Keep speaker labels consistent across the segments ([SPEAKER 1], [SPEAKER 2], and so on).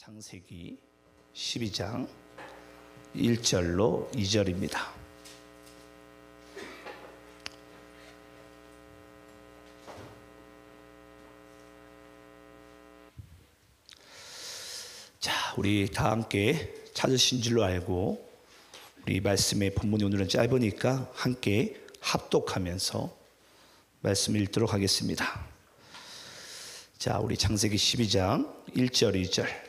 [SPEAKER 1] 창세기 12장 1절로 2절입니다. 자, 우리 다 함께 찾으신 줄로 알고 우리 말씀의 본문이 오늘은 짧으니까 함께 합독하면서 말씀 읽도록 하겠습니다. 자, 우리 창세기 12장 1절 2절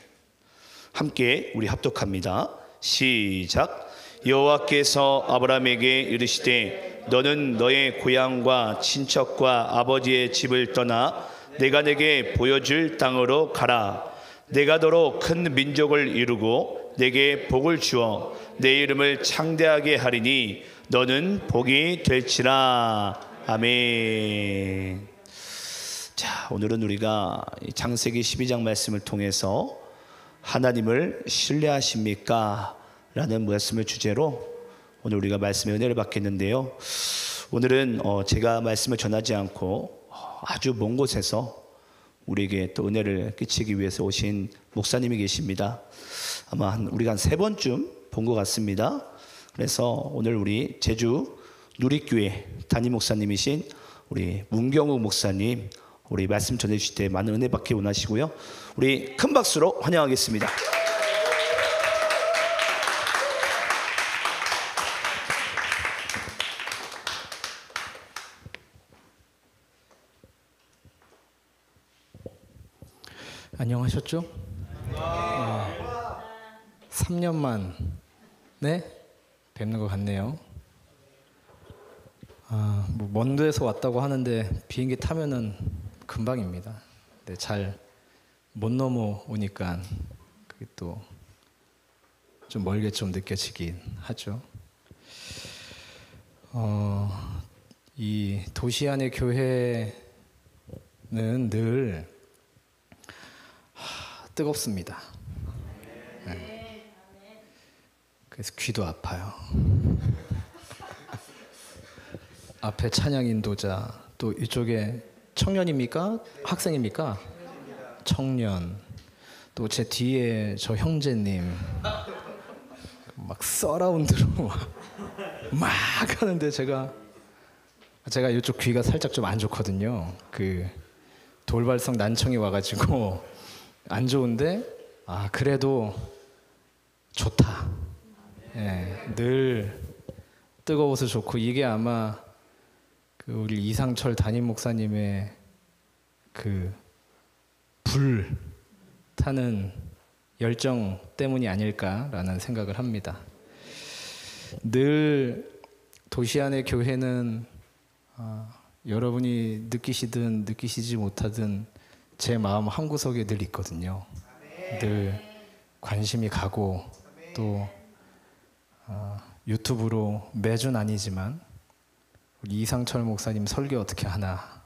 [SPEAKER 1] 함께 우리 합독합니다. 시작. 여호와께서 아브라함에게 이르시되 너는 너의 고향과 친척과 아버지의 집을 떠나 내가 내게 보여줄 땅으로 가라. 내가 너로 큰 민족을 이루고 내게 복을 주어 내 이름을 창대하게 하리니 너는 복이 될지라. 아멘. 자, 오늘은 우리가 창세기 12장 말씀을 통해서 하나님을 신뢰하십니까? 라는 말씀을 주제로 오늘 우리가 말씀의 은혜를 받겠는데요. 오늘은 제가 말씀을 전하지 않고 아주 먼 곳에서 우리에게 또 은혜를 끼치기 위해서 오신 목사님이 계십니다. 아마 우리가 한 3번쯤 본 것 같습니다. 그래서 오늘 우리 제주 누리교회 담임 목사님이신 우리 문경욱 목사님, 우리 말씀 전해주실 때 많은 은혜 받기 원하시고요. 우리 큰 박수로 환영하겠습니다.
[SPEAKER 2] 안녕하셨죠? 3년 만에 뵙는 것 같네요. 먼 데서 왔다고 하는데 비행기 타면은 금방입니다. 근데 잘 못 넘어오니까 그게 또 좀 멀게 좀 느껴지긴 하죠. 이 도시 안의 교회는 늘 뜨겁습니다. 네. 그래서 귀도 아파요. 앞에 찬양 인도자, 또 이쪽에 청년입니까? 학생입니까? 청년. 또 제 뒤에 저 형제님 막 서라운드로 막 하는데 제가 이쪽 귀가 살짝 좀 안 좋거든요. 그 돌발성 난청이 와가지고 안 좋은데 그래도 좋다. 예, 늘 뜨거워서 좋고 이게 아마 우리 이상철 담임 목사님의 그 불 타는 열정 때문이 아닐까라는 생각을 합니다. 늘 도시 안의 교회는 여러분이 느끼시든 느끼시지 못하든 제 마음 한구석에 늘 있거든요. 늘 관심이 가고 또 유튜브로 매주는 아니지만 우리 이상철 목사님 설교 어떻게 하나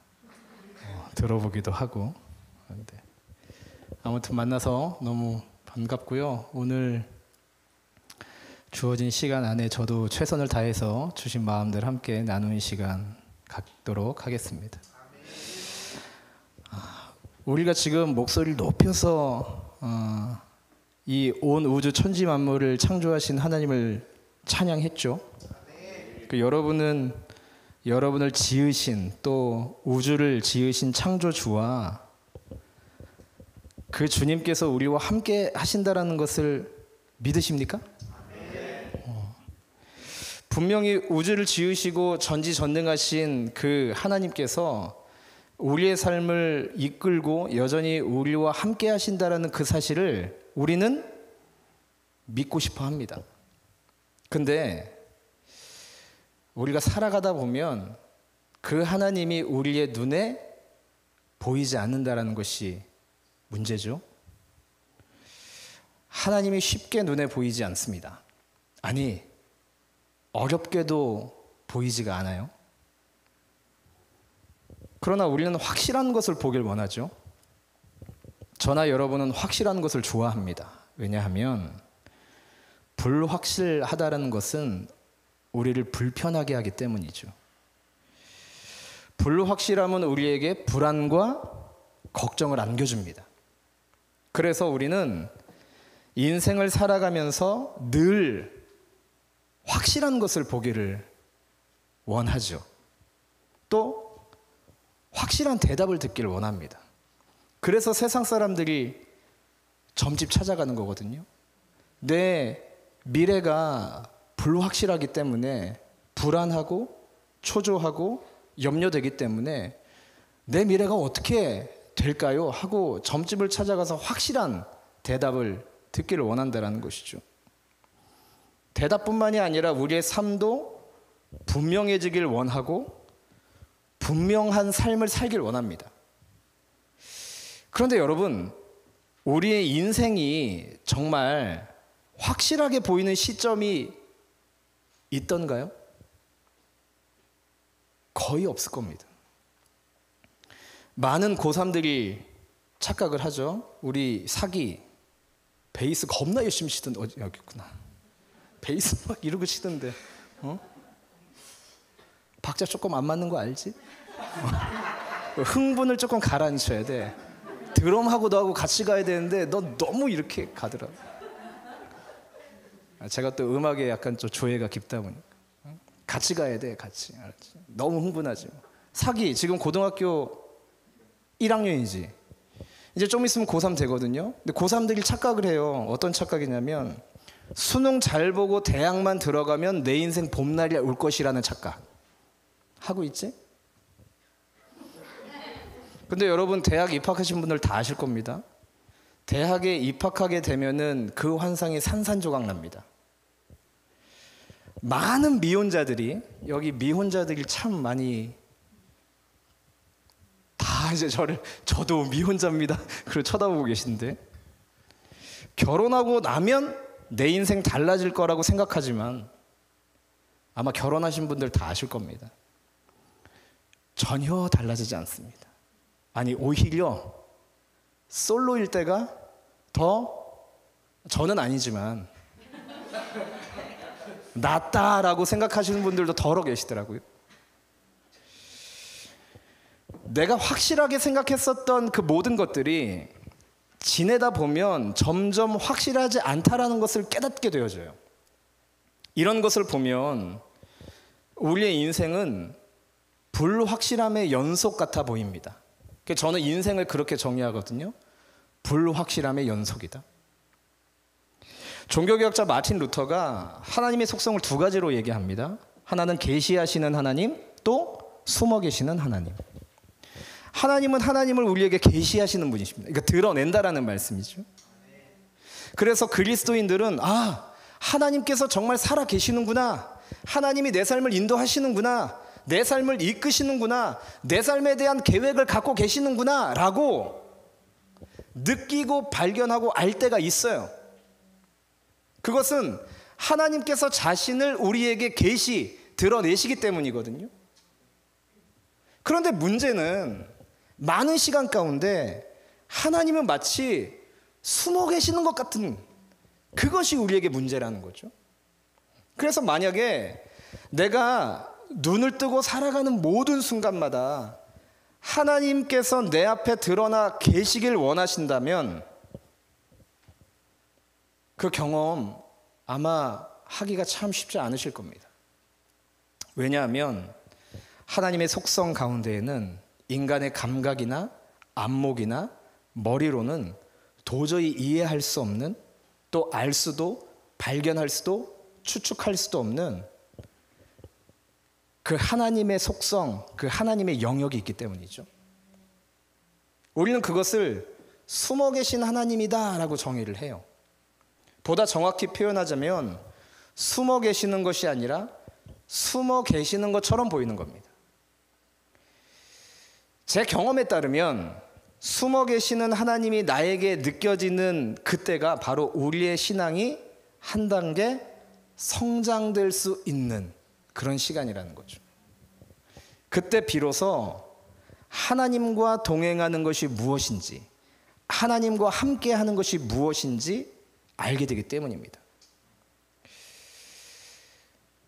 [SPEAKER 2] 들어보기도 하고. 그런데 아무튼 만나서 너무 반갑고요. 오늘 주어진 시간 안에 저도 최선을 다해서 주신 마음들 함께 나누는 시간 갖도록 하겠습니다. 우리가 지금 목소리를 높여서 이 온 우주 천지 만물을 창조하신 하나님을 찬양했죠. 여러분은 여러분을 지으신 또 우주를 지으신 창조주와 그 주님께서 우리와 함께 하신다라는 것을 믿으십니까? 분명히 우주를 지으시고 전지전능하신 그 하나님께서 우리의 삶을 이끌고 여전히 우리와 함께 하신다라는 그 사실을 우리는 믿고 싶어 합니다. 근데 우리가 살아가다 보면 그 하나님이 우리의 눈에 보이지 않는다라는 것이 문제죠. 하나님이 쉽게 눈에 보이지 않습니다. 아니, 어렵게도 보이지가 않아요. 그러나 우리는 확실한 것을 보길 원하죠. 저나 여러분은 확실한 것을 좋아합니다. 왜냐하면 불확실하다는 것은 우리를 불편하게 하기 때문이죠. 불확실함은 우리에게 불안과 걱정을 안겨줍니다. 그래서 우리는 인생을 살아가면서 늘 확실한 것을 보기를 원하죠. 또 확실한 대답을 듣기를 원합니다. 그래서 세상 사람들이 점집 찾아가는 거거든요. 내 미래가 불확실하기 때문에 불안하고 초조하고 염려되기 때문에 내 미래가 어떻게 될까요? 하고 점집을 찾아가서 확실한 대답을 듣기를 원한다는 것이죠. 대답뿐만이 아니라 우리의 삶도 분명해지길 원하고 분명한 삶을 살길 원합니다. 그런데 여러분, 우리의 인생이 정말 확실하게 보이는 시점이 있던가요? 거의 없을 겁니다. 많은 고3들이 착각을 하죠. 우리 사기 베이스 겁나 열심히 치던데, 여기 있구나. 베이스 막 이러고 치던데, 박자 조금 안 맞는 거 알지? 흥분을 조금 가라앉혀야 돼. 드럼하고 너하고 같이 가야 되는데 너 너무 이렇게 가더라. 제가 또 음악에 약간 좀 조예가 깊다 보니까 같이 가야 돼, 같이. 알았지? 너무 흥분하지. 사기 지금 고등학교 1학년이지. 이제 좀 있으면 고3 되거든요. 근데 고3들이 착각을 해요. 어떤 착각이냐면 수능 잘 보고 대학만 들어가면 내 인생 봄날이 올 것이라는 착각 하고 있지? 근데 여러분, 대학 입학하신 분들 다 아실 겁니다. 대학에 입학하게 되면은 그 환상이 산산조각 납니다. 많은 미혼자들이, 여기 미혼자들이 참 많이 다 이제 저도 미혼자입니다. 그걸 쳐다보고 계신데, 결혼하고 나면 내 인생 달라질 거라고 생각하지만 아마 결혼하신 분들 다 아실 겁니다. 전혀 달라지지 않습니다. 아니, 오히려 솔로일 때가 더, 저는 아니지만 낫다라고 생각하시는 분들도 더러 계시더라고요. 내가 확실하게 생각했었던 그 모든 것들이 지내다 보면 점점 확실하지 않다라는 것을 깨닫게 되어져요. 이런 것을 보면 우리의 인생은 불확실함의 연속 같아 보입니다. 저는 인생을 그렇게 정의하거든요. 불확실함의 연속이다. 종교개혁자 마틴 루터가 하나님의 속성을 두 가지로 얘기합니다. 하나는 계시하시는 하나님, 또 숨어 계시는 하나님. 하나님은 하나님을 우리에게 계시하시는 분이십니다. 그러니까 드러낸다라는 말씀이죠. 그래서 그리스도인들은 하나님께서 정말 살아 계시는구나, 하나님이 내 삶을 인도하시는구나, 내 삶을 이끄시는구나, 내 삶에 대한 계획을 갖고 계시는구나 라고 느끼고 발견하고 알 때가 있어요. 그것은 하나님께서 자신을 우리에게 드러내시기 때문이거든요. 그런데 문제는 많은 시간 가운데 하나님은 마치 숨어 계시는 것 같은, 그것이 우리에게 문제라는 거죠. 그래서 만약에 내가 눈을 뜨고 살아가는 모든 순간마다 하나님께서 내 앞에 드러나 계시길 원하신다면 그 경험 아마 하기가 참 쉽지 않으실 겁니다. 왜냐하면 하나님의 속성 가운데에는 인간의 감각이나 안목이나 머리로는 도저히 이해할 수 없는, 또 알 수도 발견할 수도 추측할 수도 없는 그 하나님의 속성, 그 하나님의 영역이 있기 때문이죠. 우리는 그것을 숨어 계신 하나님이다 라고 정의를 해요. 보다 정확히 표현하자면 숨어 계시는 것이 아니라 숨어 계시는 것처럼 보이는 겁니다. 제 경험에 따르면 숨어 계시는 하나님이 나에게 느껴지는 그때가 바로 우리의 신앙이 한 단계 성장될 수 있는 그런 시간이라는 거죠. 그때 비로소 하나님과 동행하는 것이 무엇인지, 하나님과 함께 하는 것이 무엇인지 알게 되기 때문입니다.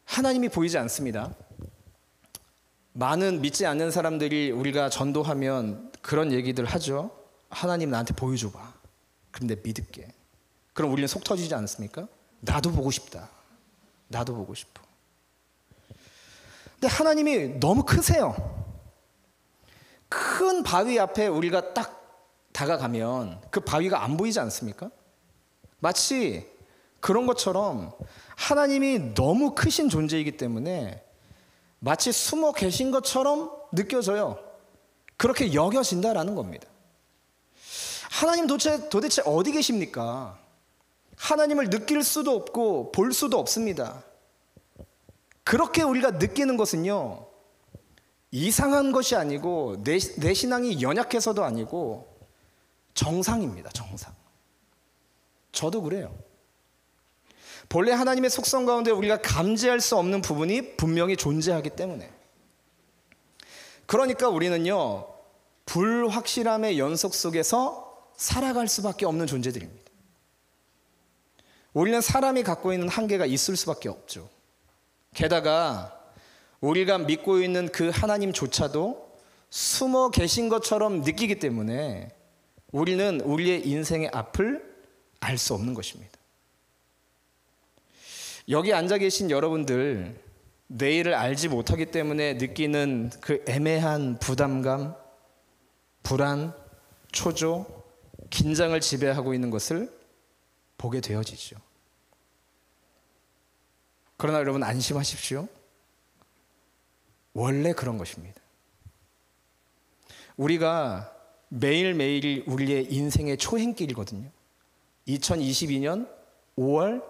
[SPEAKER 2] 하나님이 보이지 않습니다. 많은 믿지 않는 사람들이 우리가 전도하면 그런 얘기들 하죠. 하나님 나한테 보여줘봐. 그럼 내가 믿을게. 그럼 우리는 속 터지지 않습니까? 나도 보고 싶다. 나도 보고 싶어. 근데 하나님이 너무 크세요. 큰 바위 앞에 우리가 딱 다가가면 그 바위가 안 보이지 않습니까? 마치 그런 것처럼 하나님이 너무 크신 존재이기 때문에 마치 숨어 계신 것처럼 느껴져요. 그렇게 여겨진다라는 겁니다. 하나님 도대체 어디 계십니까? 하나님을 느낄 수도 없고 볼 수도 없습니다. 그렇게 우리가 느끼는 것은요, 이상한 것이 아니고 내 신앙이 연약해서도 아니고 정상입니다. 정상. 저도 그래요. 본래 하나님의 속성 가운데 우리가 감지할 수 없는 부분이 분명히 존재하기 때문에. 그러니까 우리는요, 불확실함의 연속 속에서 살아갈 수밖에 없는 존재들입니다. 우리는 사람이 갖고 있는 한계가 있을 수밖에 없죠. 게다가 우리가 믿고 있는 그 하나님조차도 숨어 계신 것처럼 느끼기 때문에 우리는 우리의 인생의 앞을 알 수 없는 것입니다. 여기 앉아 계신 여러분들, 내일을 알지 못하기 때문에 느끼는 그 애매한 부담감, 불안, 초조, 긴장을 지배하고 있는 것을 보게 되어지죠. 그러나 여러분 안심하십시오. 원래 그런 것입니다. 우리가 매일매일 우리의 인생의 초행길이거든요. 2022년 5월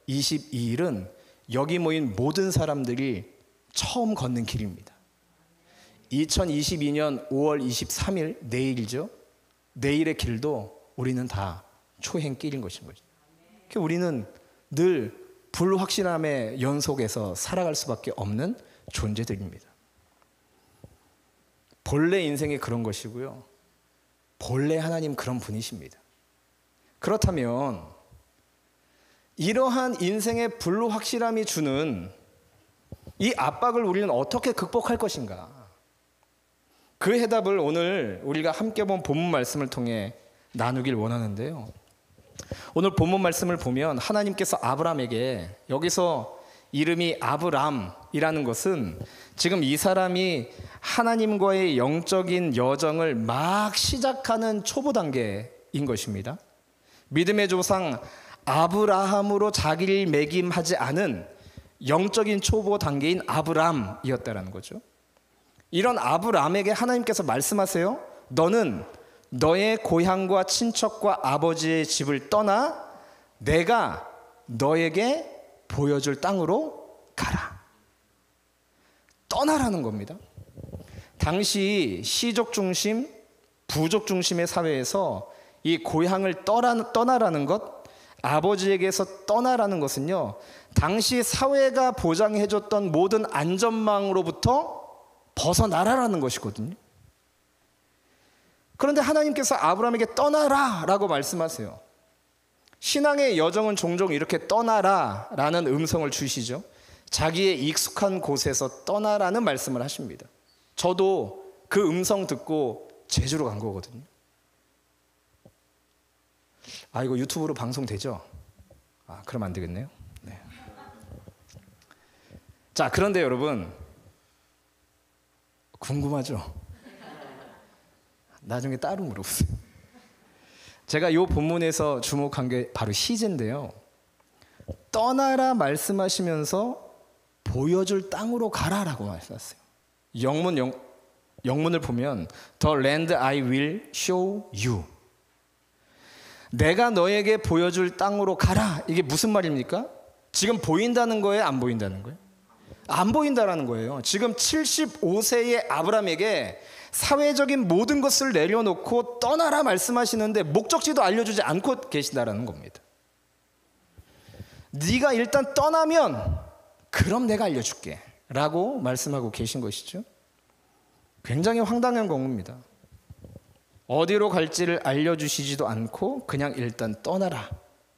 [SPEAKER 2] 22일은 여기 모인 모든 사람들이 처음 걷는 길입니다. 2022년 5월 23일 내일이죠. 내일의 길도 우리는 다 초행길인 것인 거죠. 우리는 늘 불확실함의 연속에서 살아갈 수밖에 없는 존재들입니다. 본래 인생이 그런 것이고요. 본래 하나님 그런 분이십니다. 그렇다면 이러한 인생의 불확실함이 주는 이 압박을 우리는 어떻게 극복할 것인가? 그 해답을 오늘 우리가 함께 본 본문 말씀을 통해 나누길 원하는데요. 오늘 본문 말씀을 보면 하나님께서 아브람에게, 여기서 이름이 아브람이라는 것은 지금 이 사람이 하나님과의 영적인 여정을 막 시작하는 초보 단계인 것입니다. 믿음의 조상 아브라함으로 자기를 매김하지 않은 영적인 초보 단계인 아브람이었다라는 거죠. 이런 아브람에게 하나님께서 말씀하세요. 너는 너의 고향과 친척과 아버지의 집을 떠나 내가 너에게 보여줄 땅으로 가라. 떠나라는 겁니다. 당시 시족 중심, 부족 중심의 사회에서 이 고향을 떠나라는 것, 아버지에게서 떠나라는 것은요, 당시 사회가 보장해줬던 모든 안전망으로부터 벗어나라라는 것이거든요. 그런데 하나님께서 아브라함에게 떠나라 라고 말씀하세요. 신앙의 여정은 종종 이렇게 떠나라 라는 음성을 주시죠. 자기의 익숙한 곳에서 떠나라는 말씀을 하십니다. 저도 그 음성 듣고 제주로 간 거거든요. 아, 이거 유튜브로 방송되죠? 아, 그럼 안 되겠네요. 네. 자, 그런데 여러분 궁금하죠? 나중에 따로 물어보세요. 제가 이 본문에서 주목한 게 바로 시제인데요. 떠나라 말씀하시면서 보여줄 땅으로 가라라고 말씀하셨어요. 영문을 보면 The land I will show you. 내가 너에게 보여줄 땅으로 가라. 이게 무슨 말입니까? 지금 보인다는 거예요? 안 보인다는 거예요? 안 보인다라는 거예요. 지금 75세의 아브람에게 사회적인 모든 것을 내려놓고 떠나라 말씀하시는데 목적지도 알려주지 않고 계신다라는 겁니다. 네가 일단 떠나면 그럼 내가 알려줄게 라고 말씀하고 계신 것이죠. 굉장히 황당한 경우입니다. 어디로 갈지를 알려주시지도 않고 그냥 일단 떠나라.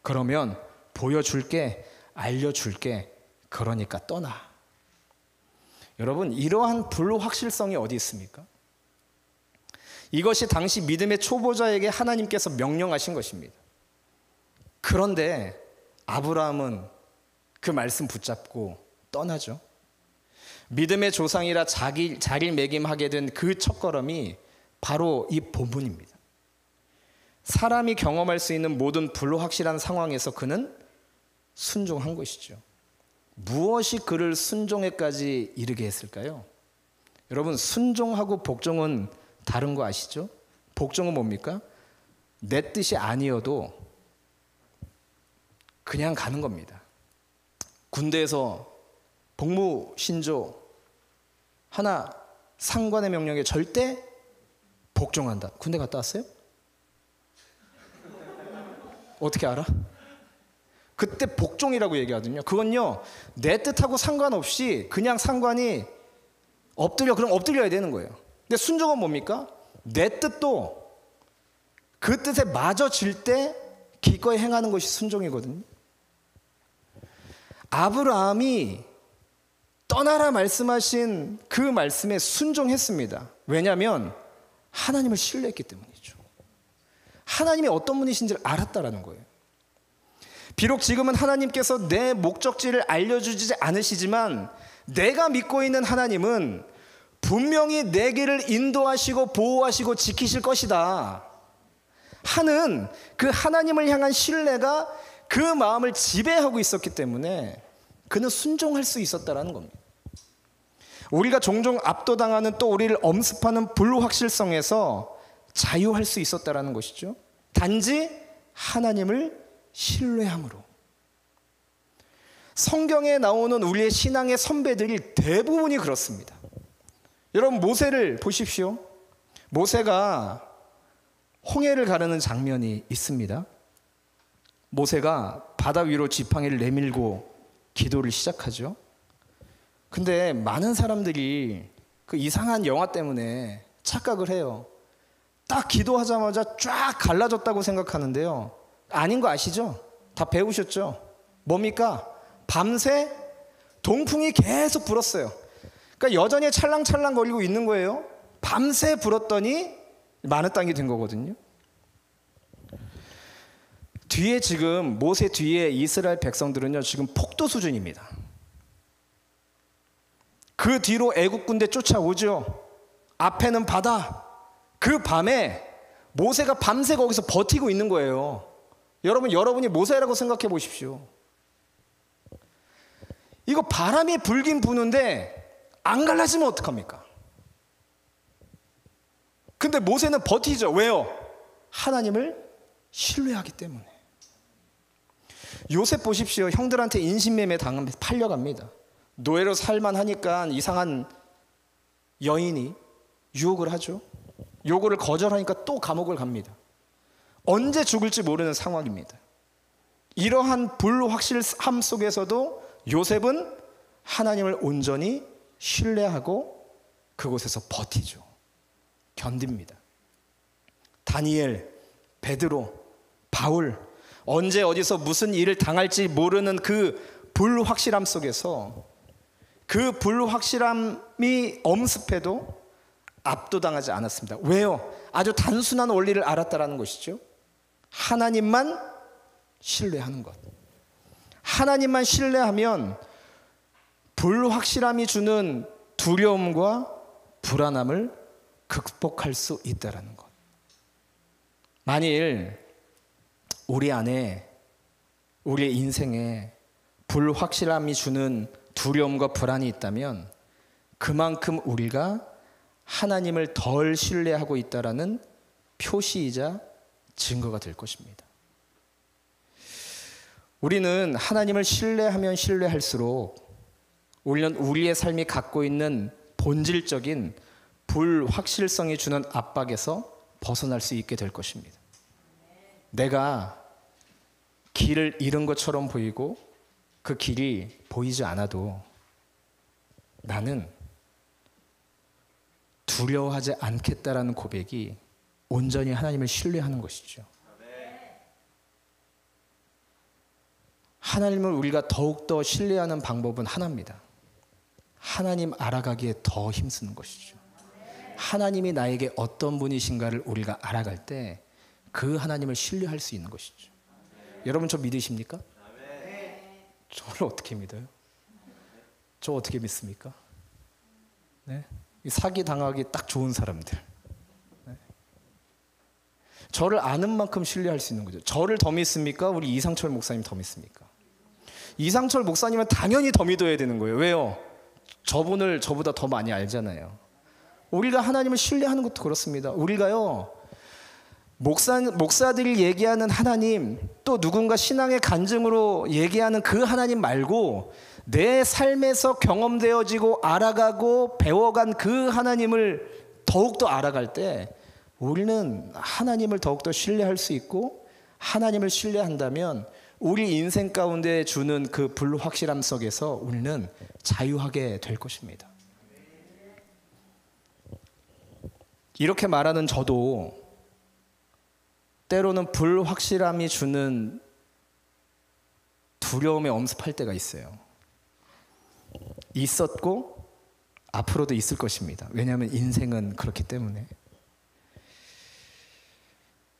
[SPEAKER 2] 그러면 보여줄게, 알려줄게. 그러니까 떠나. 여러분, 이러한 불확실성이 어디 있습니까? 이것이 당시 믿음의 초보자에게 하나님께서 명령하신 것입니다. 그런데 아브라함은 그 말씀 붙잡고 떠나죠. 믿음의 조상이라 자리매김하게 된 그 첫걸음이 바로 이 본문입니다. 사람이 경험할 수 있는 모든 불확실한 상황에서 그는 순종한 것이죠. 무엇이 그를 순종에까지 이르게 했을까요? 여러분, 순종하고 복종은 다른 거 아시죠? 복종은 뭡니까? 내 뜻이 아니어도 그냥 가는 겁니다. 군대에서 복무 신조 하나 상관의 명령에 절대 복종한다. 군대 갔다 왔어요? 어떻게 알아? 그때 복종이라고 얘기하거든요. 그건요, 내 뜻하고 상관없이 그냥 상관이 엎드려, 그럼 엎드려야 되는 거예요. 근데 순종은 뭡니까? 내 뜻도 그 뜻에 맞아질 때 기꺼이 행하는 것이 순종이거든요. 아브라함이 떠나라 말씀하신 그 말씀에 순종했습니다. 왜냐하면 하나님을 신뢰했기 때문이죠. 하나님이 어떤 분이신지를 알았다라는 거예요. 비록 지금은 하나님께서 내 목적지를 알려주지 않으시지만 내가 믿고 있는 하나님은 분명히 내 길을 인도하시고 보호하시고 지키실 것이다 하는 그 하나님을 향한 신뢰가 그 마음을 지배하고 있었기 때문에 그는 순종할 수 있었다라는 겁니다. 우리가 종종 압도당하는, 또 우리를 엄습하는 불확실성에서 자유할 수 있었다라는 것이죠. 단지 하나님을 신뢰함으로. 성경에 나오는 우리의 신앙의 선배들이 대부분이 그렇습니다. 여러분, 모세를 보십시오. 모세가 홍해를 가르는 장면이 있습니다. 모세가 바다 위로 지팡이를 내밀고 기도를 시작하죠. 근데 많은 사람들이 그 이상한 영화 때문에 착각을 해요. 딱 기도하자마자 쫙 갈라졌다고 생각하는데요. 아닌 거 아시죠? 다 배우셨죠? 뭡니까? 밤새 동풍이 계속 불었어요. 그러니까 여전히 찰랑찰랑 거리고 있는 거예요. 밤새 불었더니 마느 땅이 된 거거든요. 뒤에 지금 모세 뒤에 이스라엘 백성들은요, 지금 폭도 수준입니다. 그 뒤로 애국 군대 쫓아오죠. 앞에는 바다. 그 밤에 모세가 밤새 거기서 버티고 있는 거예요. 여러분이 모세라고 생각해 보십시오. 이거 바람이 불긴 부는데 안 갈라지면 어떡합니까? 근데 모세는 버티죠. 왜요? 하나님을 신뢰하기 때문에. 요셉 보십시오. 형들한테 인신매매 당하면서 팔려갑니다. 노예로 살만하니까 이상한 여인이 유혹을 하죠. 요거를 거절하니까 또 감옥을 갑니다. 언제 죽을지 모르는 상황입니다. 이러한 불확실함 속에서도 요셉은 하나님을 온전히 신뢰하고 그곳에서 버티죠. 견딥니다. 다니엘, 베드로, 바울, 언제 어디서 무슨 일을 당할지 모르는 그 불확실함 속에서 그 불확실함이 엄습해도 압도당하지 않았습니다. 왜요? 아주 단순한 원리를 알았다라는 것이죠. 하나님만 신뢰하는 것. 하나님만 신뢰하면 불확실함이 주는 두려움과 불안함을 극복할 수 있다라는 것. 만일 우리 안에, 우리의 인생에 불확실함이 주는 두려움과 불안이 있다면 그만큼 우리가 하나님을 덜 신뢰하고 있다라는 표시이자 증거가 될 것입니다. 우리는 하나님을 신뢰하면 신뢰할수록 우리는 우리의 삶이 갖고 있는 본질적인 불확실성이 주는 압박에서 벗어날 수 있게 될 것입니다. 내가 길을 잃은 것처럼 보이고 그 길이 보이지 않아도 나는 두려워하지 않겠다라는 고백이 온전히 하나님을 신뢰하는 것이죠. 하나님을 우리가 더욱더 신뢰하는 방법은 하나입니다. 하나님 알아가기에 더 힘쓰는 것이죠. 하나님이 나에게 어떤 분이신가를 우리가 알아갈 때 그 하나님을 신뢰할 수 있는 것이죠. 여러분 저 믿으십니까? 저를 어떻게 믿어요? 저 어떻게 믿습니까? 네? 사기 당하기 딱 좋은 사람들. 네? 저를 아는 만큼 신뢰할 수 있는 거죠. 저를 더 믿습니까? 우리 이상철 목사님 더 믿습니까? 이상철 목사님은 당연히 더 믿어야 되는 거예요. 왜요? 저분을 저보다 더 많이 알잖아요. 우리가 하나님을 신뢰하는 것도 그렇습니다. 우리가요, 목사들이 얘기하는 하나님, 또 누군가 신앙의 간증으로 얘기하는 그 하나님 말고 내 삶에서 경험되어지고 알아가고 배워간 그 하나님을 더욱더 알아갈 때 우리는 하나님을 더욱더 신뢰할 수 있고, 하나님을 신뢰한다면 우리 인생 가운데 주는 그 불확실함 속에서 우리는 자유하게 될 것입니다. 이렇게 말하는 저도 때로는 불확실함이 주는 두려움에 엄습할 때가 있어요. 있었고 앞으로도 있을 것입니다. 왜냐하면 인생은 그렇기 때문에.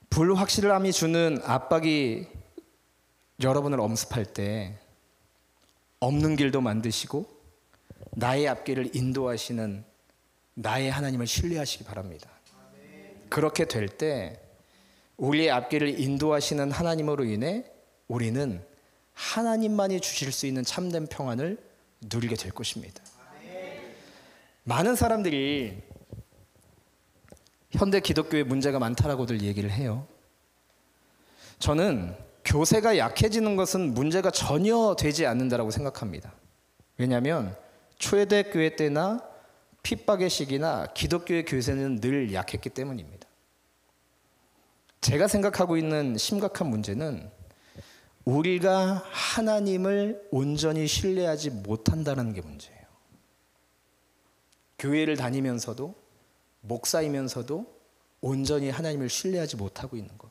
[SPEAKER 2] 불확실함이 주는 압박이 여러분을 엄습할 때 없는 길도 만드시고 나의 앞길을 인도하시는 나의 하나님을 신뢰하시기 바랍니다. 그렇게 될 때 우리의 앞길을 인도하시는 하나님으로 인해 우리는 하나님만이 주실 수 있는 참된 평안을 누리게 될 것입니다. 많은 사람들이 현대 기독교에 문제가 많다라고들 얘기를 해요. 저는 교세가 약해지는 것은 문제가 전혀 되지 않는다라고 생각합니다. 왜냐하면 초대교회 때나 핍박의 시기나 기독교의 교세는 늘 약했기 때문입니다. 제가 생각하고 있는 심각한 문제는 우리가 하나님을 온전히 신뢰하지 못한다는 게 문제예요. 교회를 다니면서도 목사이면서도 온전히 하나님을 신뢰하지 못하고 있는 것.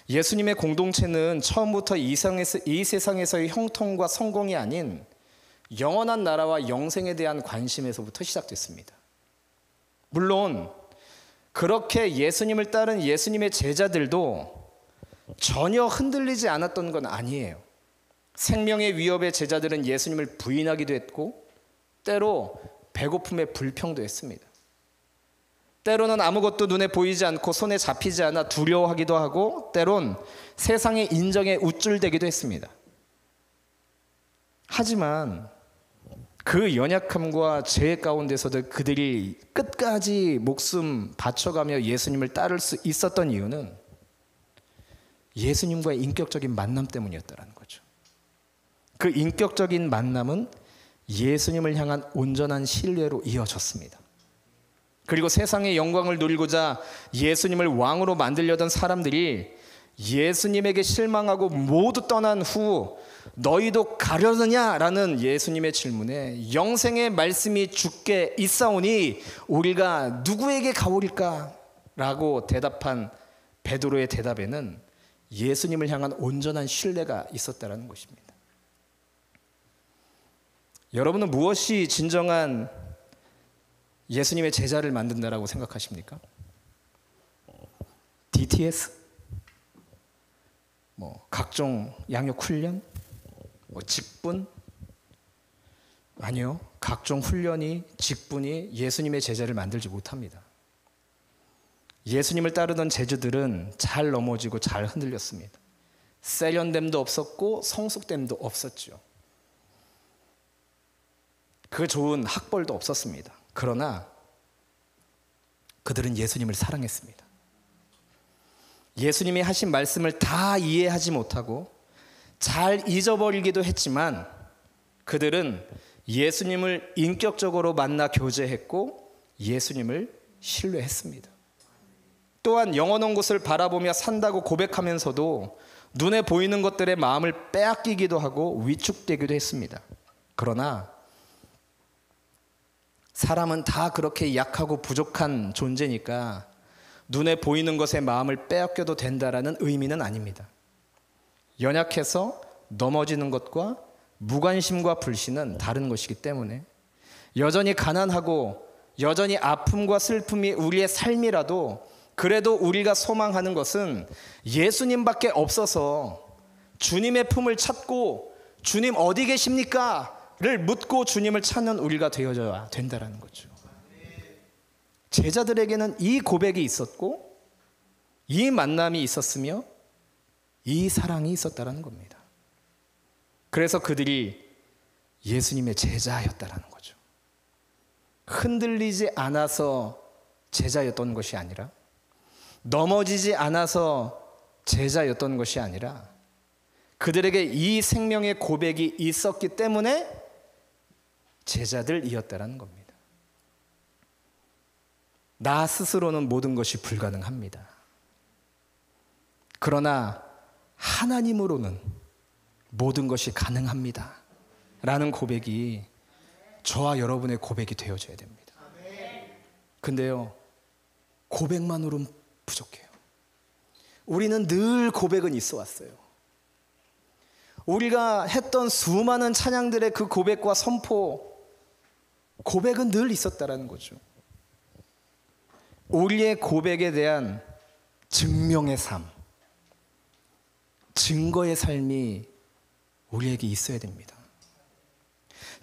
[SPEAKER 2] 예수님의 공동체는 처음부터 이 세상에서의 형통과 성공이 아닌 영원한 나라와 영생에 대한 관심에서부터 시작됐습니다. 물론 그렇게 예수님을 따른 예수님의 제자들도 전혀 흔들리지 않았던 건 아니에요. 생명의 위협의 제자들은 예수님을 부인하기도 했고 때로 배고픔에 불평도 했습니다. 때로는 아무것도 눈에 보이지 않고 손에 잡히지 않아 두려워하기도 하고 때론 세상의 인정에 우쭐대기도 했습니다. 하지만 그 연약함과 죄 가운데서도 그들이 끝까지 목숨 바쳐가며 예수님을 따를 수 있었던 이유는 예수님과의 인격적인 만남 때문이었다는 거죠. 그 인격적인 만남은 예수님을 향한 온전한 신뢰로 이어졌습니다. 그리고 세상의 영광을 누리고자 예수님을 왕으로 만들려던 사람들이 예수님에게 실망하고 모두 떠난 후 너희도 가려느냐라는 예수님의 질문에 영생의 말씀이 주께 있사오니 우리가 누구에게 가오릴까? 라고 대답한 베드로의 대답에는 예수님을 향한 온전한 신뢰가 있었다는 것입니다. 여러분은 무엇이 진정한 예수님의 제자를 만든다라고 생각하십니까? DTS? 각종 양육 훈련? 직분? 아니요. 각종 훈련이, 직분이 예수님의 제자를 만들지 못합니다. 예수님을 따르던 제자들은 잘 넘어지고 잘 흔들렸습니다. 세련됨도 없었고 성숙됨도 없었죠. 그 좋은 학벌도 없었습니다. 그러나 그들은 예수님을 사랑했습니다. 예수님이 하신 말씀을 다 이해하지 못하고 잘 잊어버리기도 했지만 그들은 예수님을 인격적으로 만나 교제했고 예수님을 신뢰했습니다. 또한 영원한 곳을 바라보며 산다고 고백하면서도 눈에 보이는 것들의 마음을 빼앗기기도 하고 위축되기도 했습니다. 그러나 사람은 다 그렇게 약하고 부족한 존재니까 눈에 보이는 것에 마음을 빼앗겨도 된다라는 의미는 아닙니다. 연약해서 넘어지는 것과 무관심과 불신은 다른 것이기 때문에 여전히 가난하고 여전히 아픔과 슬픔이 우리의 삶이라도 그래도 우리가 소망하는 것은 예수님밖에 없어서 주님의 품을 찾고 주님 어디 계십니까? 를 묻고 주님을 찾는 우리가 되어져야 된다는 거죠. 제자들에게는 이 고백이 있었고 이 만남이 있었으며 이 사랑이 있었다는 겁니다. 그래서 그들이 예수님의 제자였다는 거죠. 흔들리지 않아서 제자였던 것이 아니라, 넘어지지 않아서 제자였던 것이 아니라, 그들에게 이 생명의 고백이 있었기 때문에 제자들이었다는 겁니다. 나 스스로는 모든 것이 불가능합니다. 그러나 하나님으로는 모든 것이 가능합니다 라는 고백이 저와 여러분의 고백이 되어져야 됩니다. 근데요, 고백만으로는 부족해요. 우리는 늘 고백은 있어 왔어요. 우리가 했던 수많은 찬양들의 그 고백과 선포, 고백은 늘 있었다라는 거죠. 우리의 고백에 대한 증명의 삶, 증거의 삶이 우리에게 있어야 됩니다.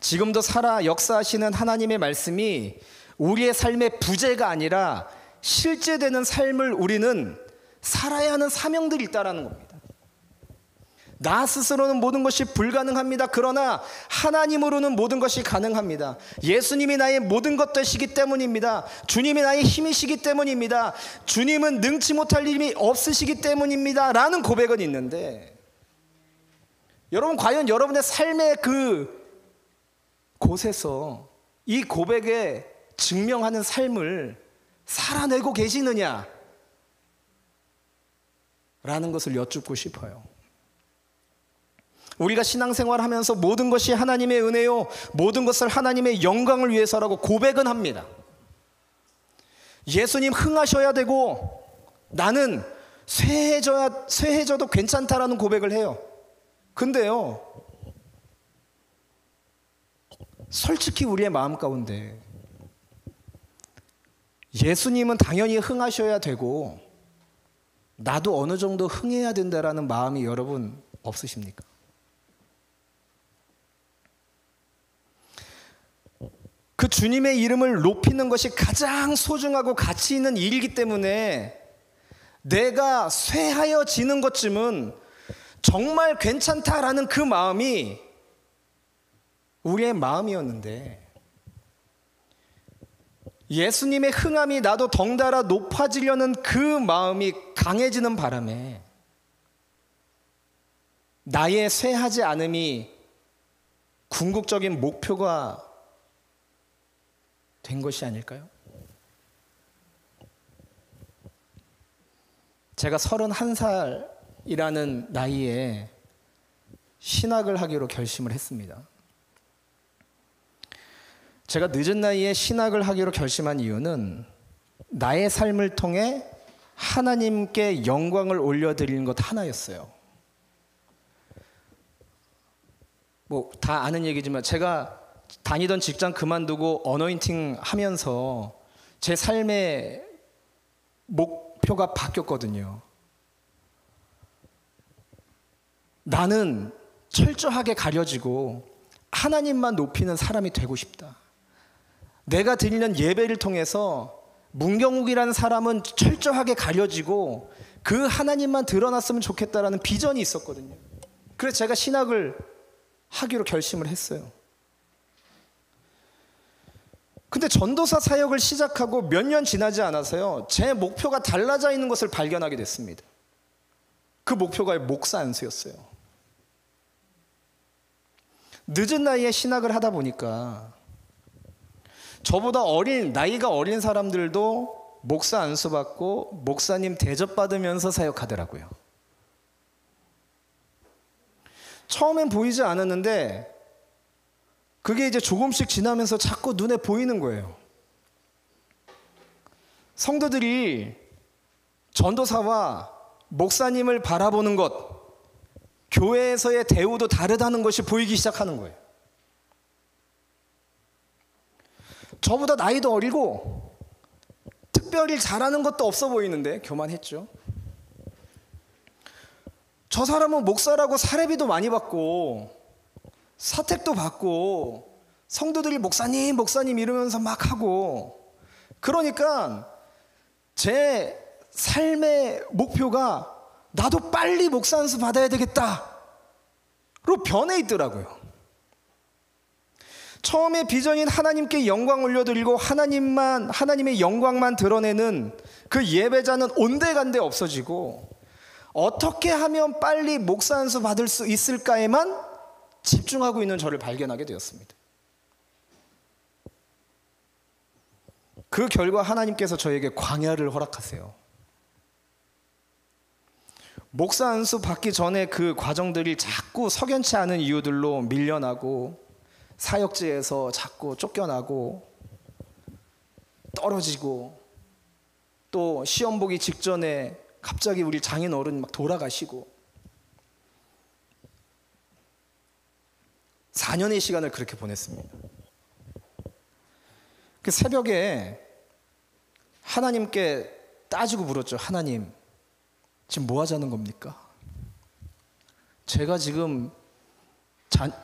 [SPEAKER 2] 지금도 살아 역사하시는 하나님의 말씀이 우리의 삶의 부재가 아니라 실제되는 삶을 우리는 살아야 하는 사명들이 있다는 겁니다. 나 스스로는 모든 것이 불가능합니다. 그러나 하나님으로는 모든 것이 가능합니다. 예수님이 나의 모든 것 되시기 때문입니다. 주님이 나의 힘이시기 때문입니다. 주님은 능치 못할 일이 없으시기 때문입니다 라는 고백은 있는데, 여러분 과연 여러분의 삶의 그 곳에서 이 고백에 증명하는 삶을 살아내고 계시느냐 라는 것을 여쭙고 싶어요. 우리가 신앙생활 하면서 모든 것이 하나님의 은혜요, 모든 것을 하나님의 영광을 위해서라고 고백은 합니다. 예수님 흥하셔야 되고 나는 쇠해져도 괜찮다라는 고백을 해요. 근데요, 솔직히 우리의 마음 가운데 예수님은 당연히 흥하셔야 되고 나도 어느 정도 흥해야 된다라는 마음이 여러분 없으십니까? 그 주님의 이름을 높이는 것이 가장 소중하고 가치 있는 일이기 때문에 내가 쇠하여지는 것쯤은 정말 괜찮다라는 그 마음이 우리의 마음이었는데, 예수님의 흥함이 나도 덩달아 높아지려는 그 마음이 강해지는 바람에 나의 쇠하지 않음이 궁극적인 목표가 된 것이 아닐까요? 제가 31살이라는 나이에 신학을 하기로 결심을 했습니다. 제가 늦은 나이에 신학을 하기로 결심한 이유는 나의 삶을 통해 하나님께 영광을 올려드리는 것 하나였어요. 뭐 다 아는 얘기지만 제가 다니던 직장 그만두고 어너인팅 하면서 제 삶의 목표가 바뀌었거든요. 나는 철저하게 가려지고 하나님만 높이는 사람이 되고 싶다. 내가 드리는 예배를 통해서 문경욱이라는 사람은 철저하게 가려지고 그 하나님만 드러났으면 좋겠다라는 비전이 있었거든요. 그래서 제가 신학을 하기로 결심을 했어요. 근데 전도사 사역을 시작하고 몇 년 지나지 않아서요, 제 목표가 달라져 있는 것을 발견하게 됐습니다. 그 목표가 목사 안수였어요. 늦은 나이에 신학을 하다 보니까 저보다 나이가 어린 사람들도 목사 안수 받고 목사님 대접 받으면서 사역하더라고요. 처음엔 보이지 않았는데 그게 이제 조금씩 지나면서 자꾸 눈에 보이는 거예요. 성도들이 전도사와 목사님을 바라보는 것, 교회에서의 대우도 다르다는 것이 보이기 시작하는 거예요. 저보다 나이도 어리고 특별히 잘하는 것도 없어 보이는데 교만했죠. 저 사람은 목사라고 사례비도 많이 받고 사택도 받고 성도들이 목사님 목사님 이러면서 막 하고, 그러니까 제 삶의 목표가 나도 빨리 목사 안수 받아야 되겠다로 변해 있더라고요. 처음에 비전인 하나님께 영광 올려드리고 하나님의 영광만 드러내는 그 예배자는 온데간데 없어지고, 어떻게 하면 빨리 목사 안수 받을 수 있을까에만 집중하고 있는 저를 발견하게 되었습니다. 그 결과 하나님께서 저에게 광야를 허락하세요. 목사 안수 받기 전에 그 과정들이 자꾸 석연치 않은 이유들로 밀려나고, 사역지에서 자꾸 쫓겨나고 떨어지고, 또 시험 보기 직전에 갑자기 우리 장인 어른 막 돌아가시고, 4년의 시간을 그렇게 보냈습니다. 그 새벽에 하나님께 따지고 물었죠. 하나님, 지금 뭐 하자는 겁니까? 제가 지금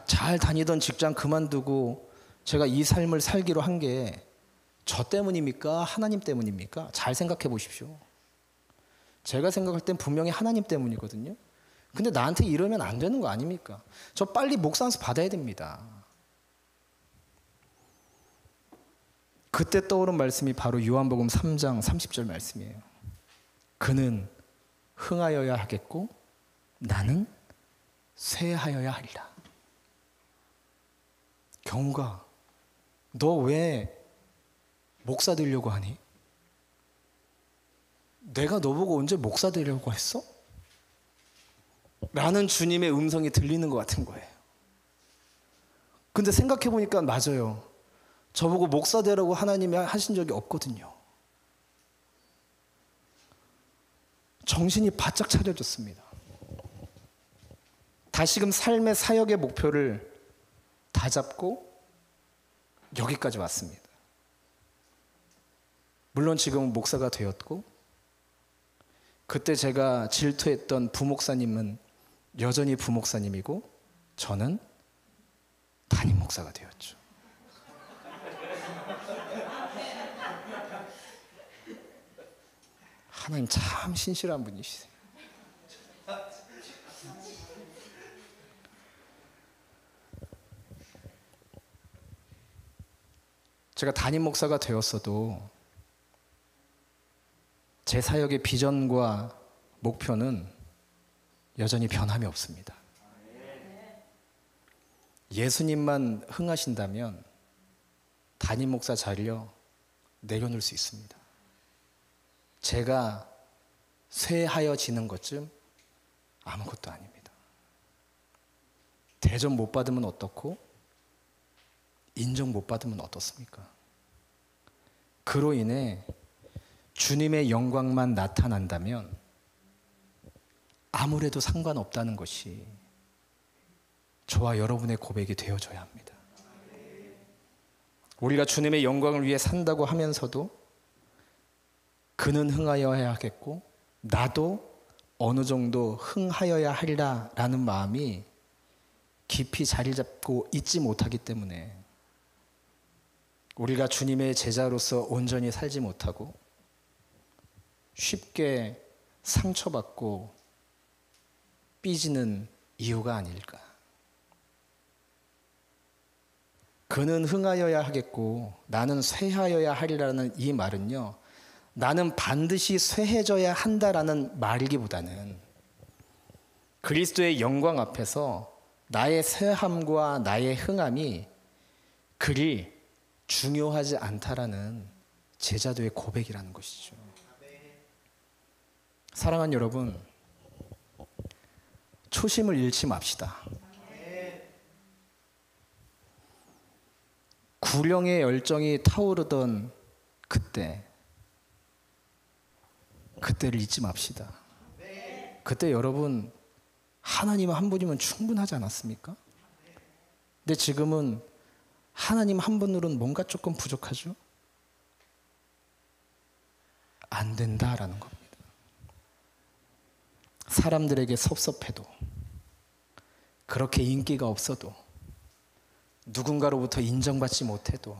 [SPEAKER 2] 잘 다니던 직장 그만두고 제가 이 삶을 살기로 한 게 저 때문입니까? 하나님 때문입니까? 잘 생각해 보십시오. 제가 생각할 땐 분명히 하나님 때문이거든요. 근데 나한테 이러면 안 되는 거 아닙니까? 저 빨리 목사 안수 받아야 됩니다. 그때 떠오른 말씀이 바로 요한복음 3장 30절 말씀이에요. 그는 흥하여야 하겠고 나는 쇠하여야 하리라. 경우가, 너 왜 목사 되려고 하니? 내가 너보고 언제 목사 되려고 했어? 라는 주님의 음성이 들리는 것 같은 거예요. 근데 생각해 보니까 맞아요. 저보고 목사 되라고 하나님이 하신 적이 없거든요. 정신이 바짝 차려졌습니다. 다시금 삶의 사역의 목표를 다 잡고 여기까지 왔습니다. 물론 지금은 목사가 되었고, 그때 제가 질투했던 부목사님은 여전히 부목사님이고, 저는 담임 목사가 되었죠. 하나님 참 신실한 분이시세요. 제가 담임 목사가 되었어도 제 사역의 비전과 목표는 여전히 변함이 없습니다. 예수님만 흥하신다면 담임 목사 자리를 내려놓을 수 있습니다. 제가 쇠하여지는 것쯤 아무것도 아닙니다. 대접 못 받으면 어떻고 인정 못 받으면 어떻습니까? 그로 인해 주님의 영광만 나타난다면 아무래도 상관없다는 것이 저와 여러분의 고백이 되어줘야 합니다. 우리가 주님의 영광을 위해 산다고 하면서도 그는 흥하여야 하겠고 나도 어느 정도 흥하여야 하리라 라는 마음이 깊이 자리 잡고 있지 못하기 때문에 우리가 주님의 제자로서 온전히 살지 못하고 쉽게 상처받고 삐지는 이유가 아닐까. 그는 흥하여야 하겠고 나는 쇠하여야 하리라는 이 말은요, 나는 반드시 쇠해져야 한다라는 말이기보다는 그리스도의 영광 앞에서 나의 쇠함과 나의 흥함이 그리 중요하지 않다라는 제자도의 고백이라는 것이죠. 사랑하는 여러분, 초심을 잃지 맙시다. 구령의 열정이 타오르던 그때를 잊지 맙시다. 그때 여러분 하나님 한 분이면 충분하지 않았습니까? 근데 지금은 하나님 한 분으로는 뭔가 조금 부족하죠? 안 된다라는 겁니다. 사람들에게 섭섭해도, 그렇게 인기가 없어도, 누군가로부터 인정받지 못해도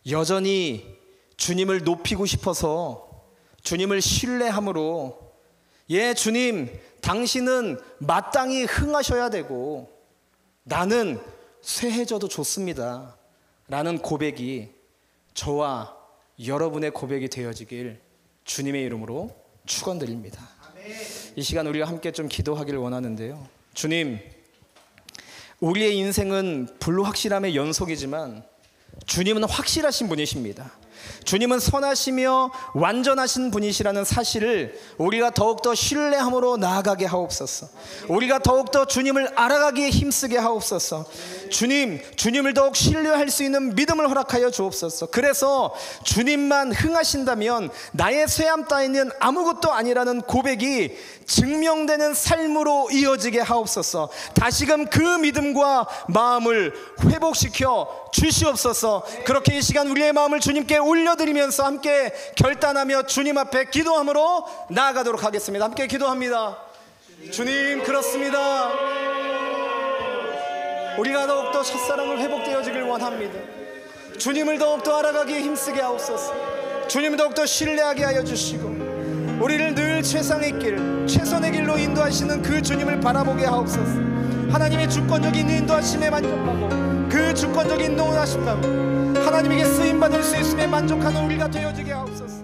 [SPEAKER 2] 여전히 주님을 높이고 싶어서 주님을 신뢰함으로, 예, 주님, 당신은 마땅히 흥하셔야 되고 나는 쇠해져도 좋습니다 라는 고백이 저와 여러분의 고백이 되어지길 주님의 이름으로 축원드립니다. 이 시간 우리가 함께 좀 기도하기를 원하는데요. 주님, 우리의 인생은 불확실함의 연속이지만 주님은 확실하신 분이십니다. 주님은 선하시며 완전하신 분이시라는 사실을 우리가 더욱더 신뢰함으로 나아가게 하옵소서. 우리가 더욱더 주님을 알아가기에 힘쓰게 하옵소서. 주님을 더욱 신뢰할 수 있는 믿음을 허락하여 주옵소서. 그래서 주님만 흥하신다면 나의 쇠함 따위는 아무것도 아니라는 고백이 증명되는 삶으로 이어지게 하옵소서. 다시금 그 믿음과 마음을 회복시켜 주시옵소서. 그렇게 이 시간 우리의 마음을 주님께 올려드리면서 함께 결단하며 주님 앞에 기도함으로 나아가도록 하겠습니다. 함께 기도합니다. 주님, 그렇습니다. 우리가 더욱더 첫사랑을 회복되어지길 원합니다. 주님을 더욱더 알아가기에 힘쓰게 하옵소서. 주님을 더욱더 신뢰하게 하여 주시고 우리를 늘 최선의 길로 인도하시는 그 주님을 바라보게 하옵소서. 하나님의 주권적인 인도하심에 만족하고 그 주권적인 인도하심과 하나님에게 쓰임받을 수 있음에 만족하는 우리가 되어지게 하옵소서.